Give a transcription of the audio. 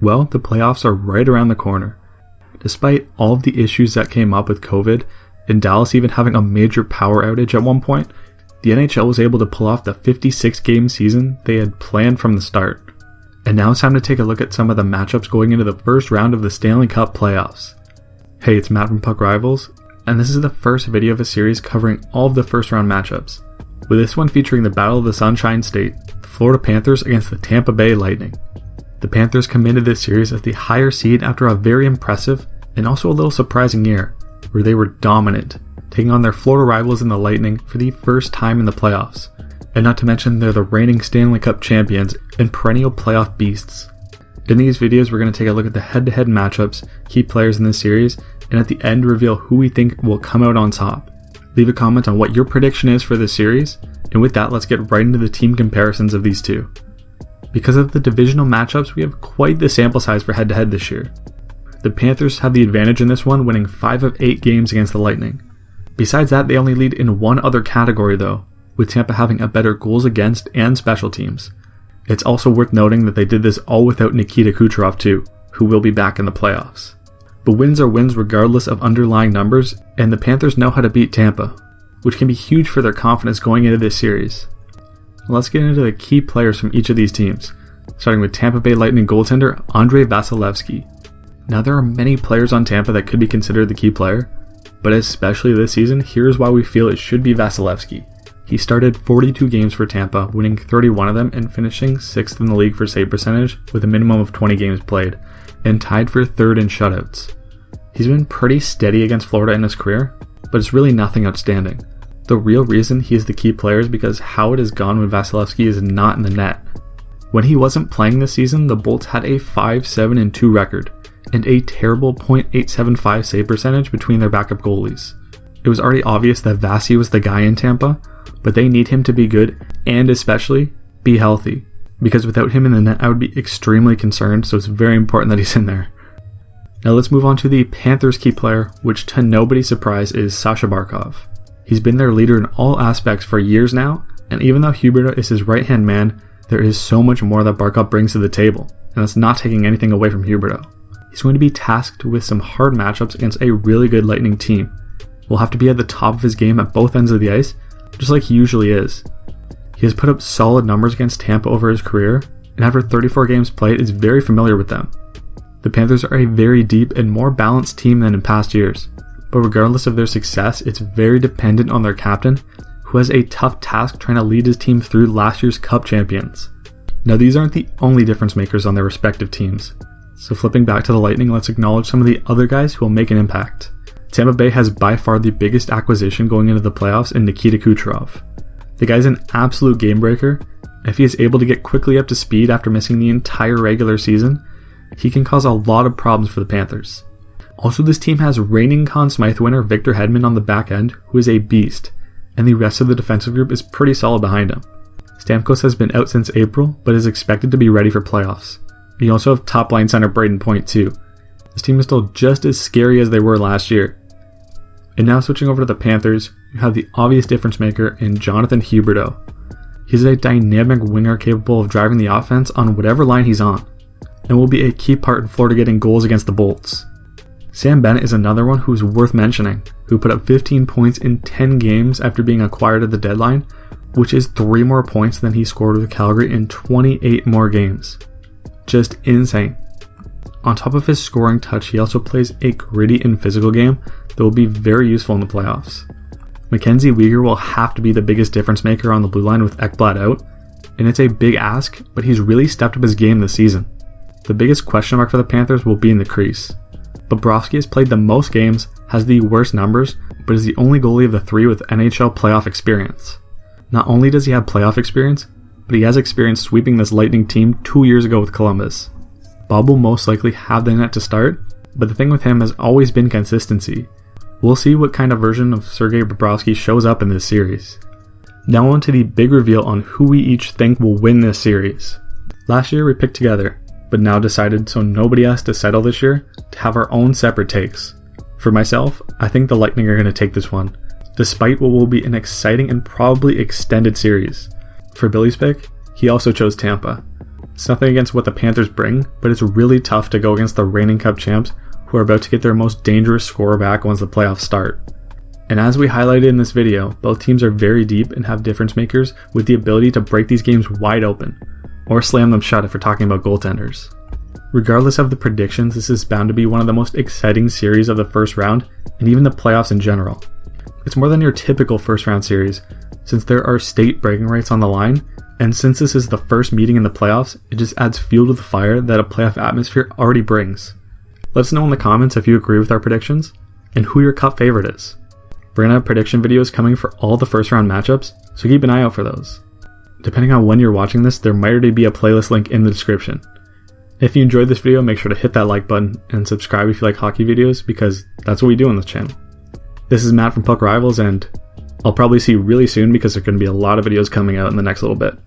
Well, the playoffs are right around the corner. Despite all of the issues that came up with COVID, and Dallas even having a major power outage at one point, the NHL was able to pull off the 56-game season they had planned from the start. And now it's time to take a look at some of the matchups going into the first round of the Stanley Cup Playoffs. Hey, it's Matt from Puck Rivals, and this is the first video of a series covering all of the first round matchups, with this one featuring the Battle of the Sunshine State, the Florida Panthers against the Tampa Bay Lightning. The Panthers come into this series as the higher seed after a very impressive and also a little surprising year, where they were dominant, taking on their Florida rivals in the Lightning for the first time in the playoffs. And not to mention they're the reigning Stanley Cup champions and perennial playoff beasts. In these videos we're going to take a look at the head-to-head matchups, key players in this series, and at the end reveal who we think will come out on top. Leave a comment on what your prediction is for this series, and with that let's get right into the team comparisons of these two. Because of the divisional matchups, we have quite the sample size for head-to-head this year. The Panthers have the advantage in this one, winning 5 of 8 games against the Lightning. Besides that, they only lead in one other category though, with Tampa having a better goals against and special teams. It's also worth noting that they did this all without Nikita Kucherov too, who will be back in the playoffs. But wins are wins regardless of underlying numbers, and the Panthers know how to beat Tampa, which can be huge for their confidence going into this series. Let's get into the key players from each of these teams, starting with Tampa Bay Lightning goaltender Andrei Vasilevskiy. Now there are many players on Tampa that could be considered the key player, but especially this season, here's why we feel it should be Vasilevskiy. He started 42 games for Tampa, winning 31 of them and finishing 6th in the league for save percentage with a minimum of 20 games played, and tied for 3rd in shutouts. He's been pretty steady against Florida in his career, but it's really nothing outstanding. The real reason he is the key player is because how it has gone when Vasilevskiy is not in the net. When he wasn't playing this season, the Bolts had a 5-7-2 record, and a terrible .875 save percentage between their backup goalies. It was already obvious that Vasi was the guy in Tampa, but they need him to be good and especially be healthy, because without him in the net I would be extremely concerned, so it's very important that he's in there. Now let's move on to the Panthers key player, which to nobody's surprise is Sasha Barkov. He's been their leader in all aspects for years now, and even though Huberdeau is his right-hand man, there is so much more that Barkov brings to the table, and that's not taking anything away from Huberdeau. He's going to be tasked with some hard matchups against a really good Lightning team. Will have to be at the top of his game at both ends of the ice, just like he usually is. He has put up solid numbers against Tampa over his career, and after 34 games played is very familiar with them. The Panthers are a very deep and more balanced team than in past years, but regardless of their success, it's very dependent on their captain, who has a tough task trying to lead his team through last year's Cup champions. Now these aren't the only difference makers on their respective teams. So flipping back to the Lightning, let's acknowledge some of the other guys who will make an impact. Tampa Bay has by far the biggest acquisition going into the playoffs in Nikita Kucherov. The guy's an absolute game breaker. If he is able to get quickly up to speed after missing the entire regular season, he can cause a lot of problems for the Panthers. Also, this team has reigning Conn Smythe winner Victor Hedman on the back end, who is a beast, and the rest of the defensive group is pretty solid behind him. Stamkos has been out since April, but is expected to be ready for playoffs. You also have top line center Braden Point too. This team is still just as scary as they were last year. And now switching over to the Panthers, you have the obvious difference maker in Jonathan Huberdeau. He's a dynamic winger capable of driving the offense on whatever line he's on, and will be a key part in Florida getting goals against the Bolts. Sam Bennett is another one who's worth mentioning, who put up 15 points in 10 games after being acquired at the deadline, which is 3 more points than he scored with Calgary in 28 more games. Just insane. On top of his scoring touch, he also plays a gritty and physical game that will be very useful in the playoffs. Mackenzie Weegar will have to be the biggest difference maker on the blue line with Ekblad out, and it's a big ask, but he's really stepped up his game this season. The biggest question mark for the Panthers will be in the crease. Bobrovsky has played the most games, has the worst numbers, but is the only goalie of the 3 with NHL playoff experience. Not only does he have playoff experience, but he has experience sweeping this Lightning team 2 years ago with Columbus. Bob will most likely have the net to start, but the thing with him has always been consistency. We'll see what kind of version of Sergei Bobrovsky shows up in this series. Now on to the big reveal on who we each think will win this series. Last year we picked together, but now decided so nobody has to settle this year to have our own separate takes. For myself, I think the Lightning are going to take this one, despite what will be an exciting and probably extended series. For Billy's pick, he also chose Tampa. It's nothing against what the Panthers bring, but it's really tough to go against the reigning Cup champs who are about to get their most dangerous scorer back once the playoffs start. And as we highlighted in this video, both teams are very deep and have difference makers with the ability to break these games wide open, or slam them shut if we're talking about goaltenders. Regardless of the predictions, this is bound to be one of the most exciting series of the first round, and even the playoffs in general. It's more than your typical first round series, since there are state bragging rights on the line, and since this is the first meeting in the playoffs, it just adds fuel to the fire that a playoff atmosphere already brings. Let us know in the comments if you agree with our predictions, and who your Cup favorite is. We're going to have prediction videos coming for all the first round matchups, so keep an eye out for those. Depending on when you're watching this, there might already be a playlist link in the description. If you enjoyed this video, make sure to hit that like button and subscribe if you like hockey videos, because that's what we do on this channel. This is Matt from Puck Rivals, and I'll probably see you really soon because there's going to be a lot of videos coming out in the next little bit.